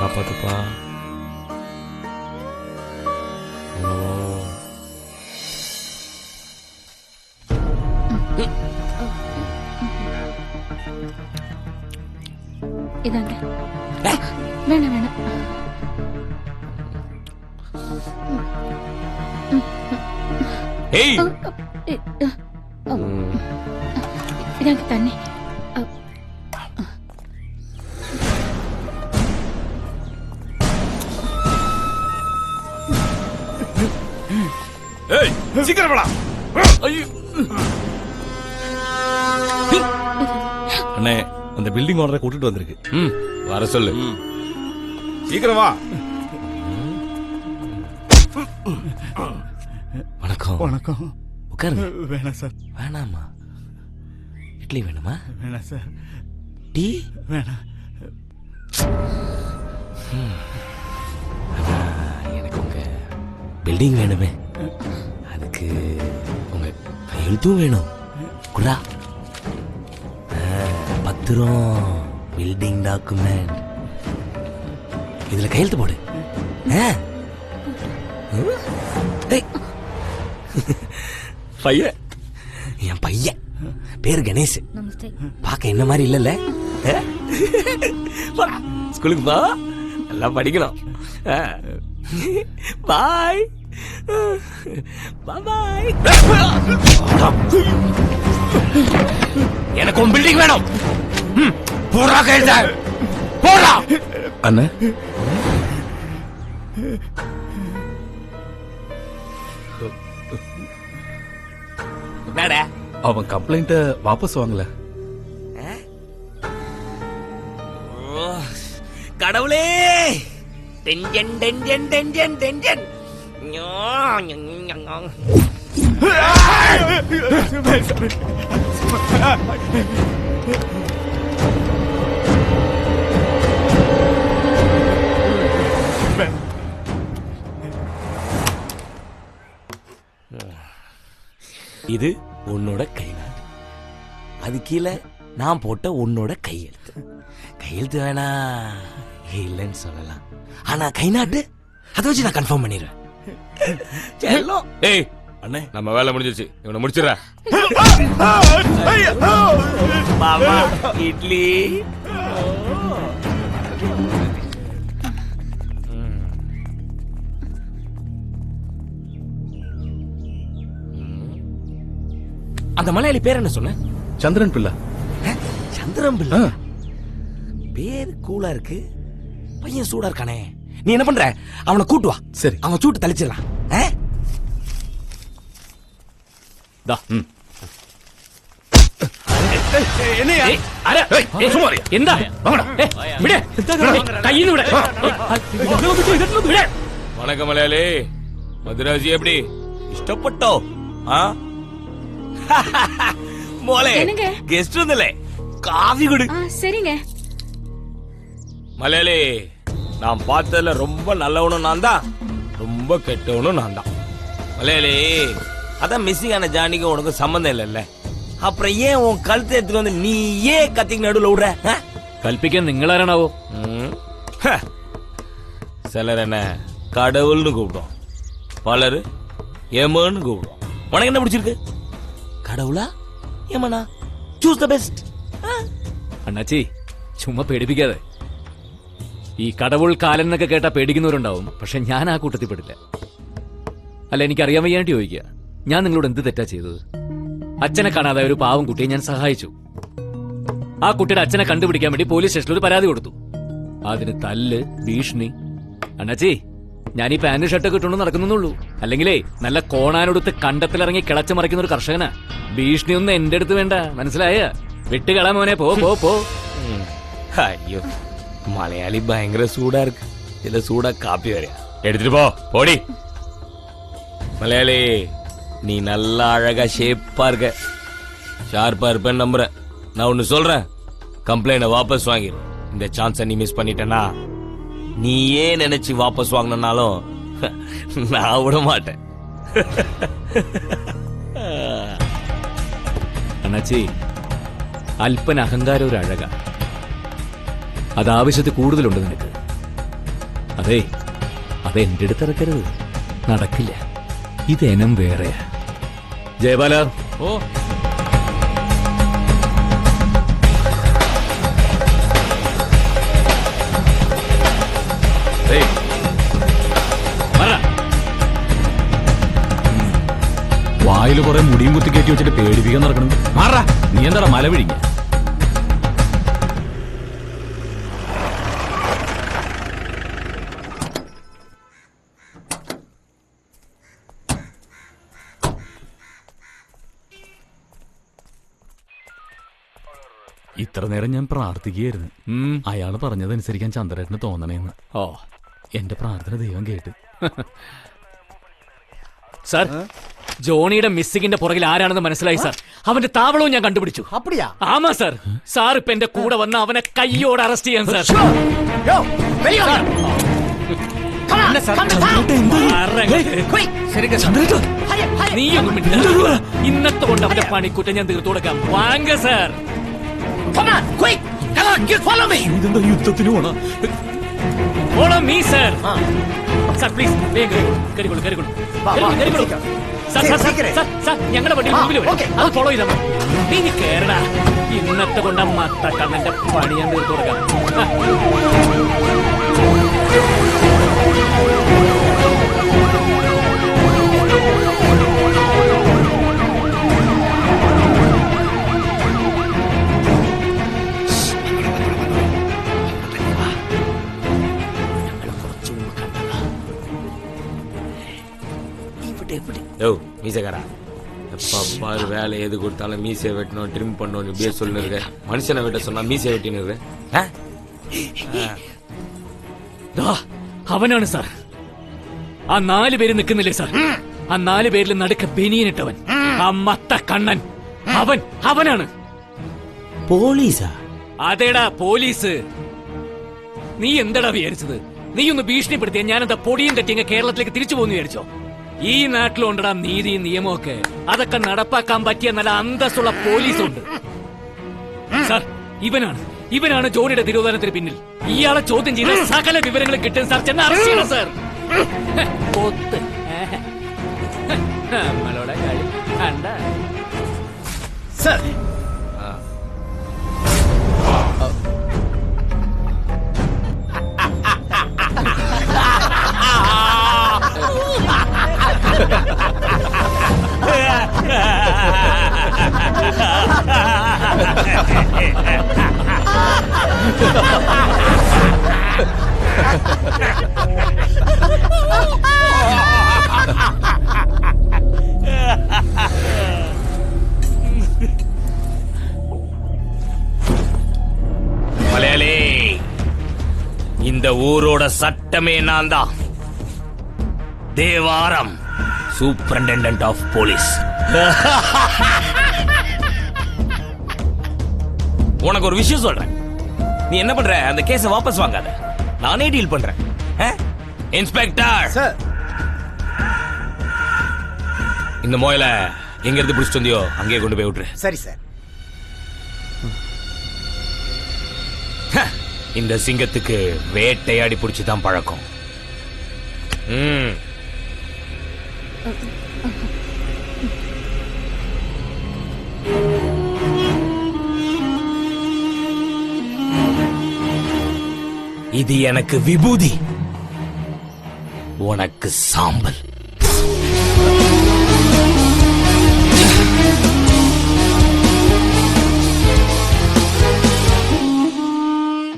காப்பாத்துப்பா. இதாங்க. வேணாம் வேணாம். ஏய், இதாங்க தண்ணி. ஏய், சீக்கிரம் வாடா. ஐயோ. அண்ணே, அந்த பில்டிங் ஓனரை கூட்டிட்டு வந்திருக்கு. வர சொல்லு. சீக்கிரம் வா. வணக்கம். வணக்கம். உட்காருங்க. வேணாம் சார். வேணாமா? இட்லி வேணுமா? வேணாம் சார். டீ வேணாம். எனக்கு உங்க பில்டிங் வேணுமே, அதுக்கு உங்க கையெழுத்தும் வேணும். குடா பத்திரம், பில்டிங் டாக்குமெண்ட், இதுல கையெழுத்து போடு. பையன், என் பையன் பேரு கணேஷ். பார்க்க என்ன மாதிரி இல்லல்ல? ஸ்கூலுக்கு போ, நல்லா படிக்கணும். பாய் பாய். எனக்கு உன் பில்டிங் வேணும். போடா கையெழுத்த, போடா. அண்ணா, என்னடா அவன் கம்ப்ளைண்ட வாபஸ் வாங்கல. கடவுளே, டென்ஷன் டென்ஷன் டென்ஷன் டென்ஷன். இது உன்னோட கைநாட்டு, அது கீழே நான் போட்ட உன்னோட கையெழுத்து. கையெழுத்து வேணா இல்லைன்னு சொல்லலாம், ஆனா கைநாட்டு அதை வச்சு நான் கன்ஃபார்ம் பண்ணிடுவேன். ஏய் அண்ணே, நம்ம வேலை முடிஞ்சிச்சு, இவனை முடிச்சிடற. மாமா இட்லி. அந்த மலையாளி பேர் என்ன சொன்ன? சந்திரன் பிள்ளை. சந்திரன் பிள்ளை பேர் கூலா இருக்கு, பையன் சூடா இருக்கானே. நீ என்ன பண்ற? அவனை கூட்டு வா. சரி, அவன் சூட்டு தளிச்சிடலாம். வணக்கம் மலையாளி. மதுராஜி எப்படி இஷ்டப்பட்டோ? மோளே, கெஸ்ட் வந்தலே, காஃபி குடு. சரிங்க. மலையாளி, நான் பார்த்ததுல ரொம்ப நல்லவனும் நான் தான், ரொம்ப கெட்டவனும் நான் தான். மலையாளி, அதான் மிஸ்ஸிங் ஆன ஜானிக்கு உனக்கு சம்பந்தம் இல்லைல்ல, அப்புறம் ஏன் உன் கழுத்தை எடுத்துட்டு வந்து நீ ஏன் கத்திக்கு நடுவில் விடுற? கல்பிക്കാൻ നിങ്ങളാരാണാവോ? சிலர் என்ன கடவுள்னு கூப்பிடும், பலர் ஏமன்னு கூப்பிடும். உனக்கு என்ன பிடிச்சிருக்கு? கடவுளா ஏமனா? Choose the best. അണ്ണാച്ചി ചുമ്മാ പേടിപ്പിക്കാതെ. ഈ കടവുൾ കാലൻ എന്നൊക്കെ കേട്ടാ പേടിക്കുന്നവരുണ്ടാവും, പക്ഷെ ഞാൻ ആ കൂട്ടത്തിൽ പെടില്ല. അല്ല, എനിക്ക് അറിയാൻ വയ്യാണ്ട് ചോദിക്കുക, ഞാൻ നിങ്ങളോട് എന്ത് തെറ്റാ ചെയ്തത്? അച്ഛനെ കാണാതെ ഒരു പാവം കുട്ടിയെ ഞാൻ സഹായിച്ചു. ആ കുട്ടിയുടെ അച്ഛനെ കണ്ടുപിടിക്കാൻ വേണ്ടി പോലീസ് സ്റ്റേഷനിൽ ഒരു പരാതി കൊടുത്തു. അതിന് തല്ല്, ഭീഷണി. അണ്ണാച്ചി, ഞാൻ ഈ പാന്റ് ഷർട്ടൊക്കെ ഇട്ടുകൊണ്ട് നടക്കുന്നുള്ളൂ, അല്ലെങ്കിലേ നല്ല കോണാനൊടുത്ത് കണ്ടത്തിലിറങ്ങി കിളച്ചു മറിക്കുന്ന ഒരു കർഷകനാ. ഭീഷണിയൊന്നും എന്റെ അടുത്ത് വേണ്ട, മനസ്സിലായ? വിട്ടുകളാ മോനെ, പോ പോ പോ. ஐயோ, மலையாளி பயங்கர சூடா இருக்கு, இதுல சூடா காப்பி வரையா எடுத்துட்டு போ, போடி. மலையாளி, நீ நல்லா அழகா ஷேப்பா இருக்க, ஷார்ப்பா இருப்பேன்னு நம்புறேன். நான் ஒன்னு சொல்றேன், கம்ப்ளைண்ட வாபஸ் வாங்கிடு. இந்த சான்ஸை நீ மிஸ் பண்ணிட்டேன்னா, நீ ஏன் நினைச்சு வாபஸ் வாங்கினாலும் நான் விட மாட்டேன். അണ്ണാച്ചി, അല്പന അഹങ്കാരം ഒരു അഴക, അത് ആവശ്യത്തിൽ കൂടുതലുണ്ട് നിനക്ക്. അതെ അത് എന്റെ അടുത്ത് ഇറക്കരുത്, നടക്കില്ല. ഇത് എനം വേറെയാ. ജയബാല, ഓ വായില് കുറെ മുടിയും കുത്തി കയറ്റി വെച്ചിട്ട് പേടിപ്പിക്കാൻ നടക്കണം. മാറാ, നീ എന്താടാ മല പിടിക്ക? ഇത്ര നേരം ഞാൻ പ്രാർത്ഥിക്കുകയായിരുന്നു. അയാള് പറഞ്ഞതനുസരിക്കാൻ ചന്ദ്രേട്ടന് തോന്നണേന്ന്. ഓ, എന്റെ പ്രാർത്ഥന ദൈവം കേട്ട്. സാർ, ജോണിയുടെ മിസ്സിങ്ങിന്റെ പുറകിൽ ആരാണെന്ന് മനസ്സിലായി സാർ. അവന്റെ താവളവും ഞാൻ കണ്ടുപിടിച്ചു. ആമാ സാർ. സാർ ഇപ്പൊ എന്റെ കൂടെ വന്ന് അവനെ കയ്യോടെ അറസ്റ്റ് ചെയ്യാൻ സാർ. നീയൊന്നും ഇന്നത്തെ കൊണ്ട് അവന്റെ പണിക്കുറ്റം ഞാൻ തീർത്തു കൊടുക്കാം. വാങ്ങ സാർ. യുദ്ധത്തിന് പോണ Follow me, sir. Sir, please. കരുകൊള്ളു. സാർ, ഞങ്ങളുടെ വണ്ടി മുമ്പിൽ വരും. അത് ഫോളോ ചെയ്താൽ മതി. നീ കേരള ഇന്നത്തെ കൊണ്ട് മത്ത കണ്ണന്റെ പണി ഞാൻ തീർത്തു കൊടുക്കാം. மீசக்காரா, எப்ப பாரு வேலை எது கொடுத்தாலும் மீசை வெட்டணும், ட்ரிம் பண்ணணும், இப்படியே சொல்லுங்க. மனுஷனை வெட்ட சொன்னா மீசை வெட்டினு. അവനാണ് സാർ. ആ 4 പേര് നിൽക്കുന്നില്ലേ സാർ? ആ 4 പേരിൽ നടുക്ക് ബനിയനിട്ടവൻ, ആ മത്ത കണ്ണൻ, അവനാണ്. പോലീസാ? അതേടാ പോലീസ്. നീ എന്താടാ വിചാരിച്ചത്? നീ ഒന്ന് ഭീഷണിപ്പെടുത്തിയ ഞാനെന്താ പൊടിയും തട്ടിയങ്ങ് കേരളത്തിലേക്ക് തിരിച്ചു പോകുന്നു വിചാരിച്ചോ? ഈ നാട്ടിലുണ്ടടാ നീതിയും നിയമമൊക്കെ. അതൊക്കെ നടപ്പാക്കാൻ പറ്റിയ നല്ല അന്തസ്സുള്ള പോലീസുണ്ട് സാർ. ഇവനാണ് ജോണിയുടെ തിരോധാനത്തിന് പിന്നിൽ. ഇയാളെ ചോദ്യം ചെയ്ത സകല വിവരങ്ങളും കിട്ടും സാർ. ചെന്ന് അറസ്റ്റ് ചെയ്യണം സാർ. നമ്മളോടെ കളി കണ്ട സാർ. மலையாளி, இந்த ஊரோட சட்டமே நான் தான். Devaram, superintendent of police. உனக்கு ஒரு விஷயம் சொல்றேன். நீ என்ன பண்ற? அந்த கேஸ வாபஸ் வாங்காத, நானே டீல் பண்றேன். இன்ஸ்பெக்டர் சார், இந்த மோயில எங்க இருந்து பிடிச்சிட்டு வந்தியோ அங்கேயே கொண்டு போய் விட்டுரு. சரி சார். இந்த சிங்கத்துக்கு வேட்டையாடி பிடிச்சுதான் பழக்கம். இது எனக்கு விபூதி, உனக்கு சாம்பல்.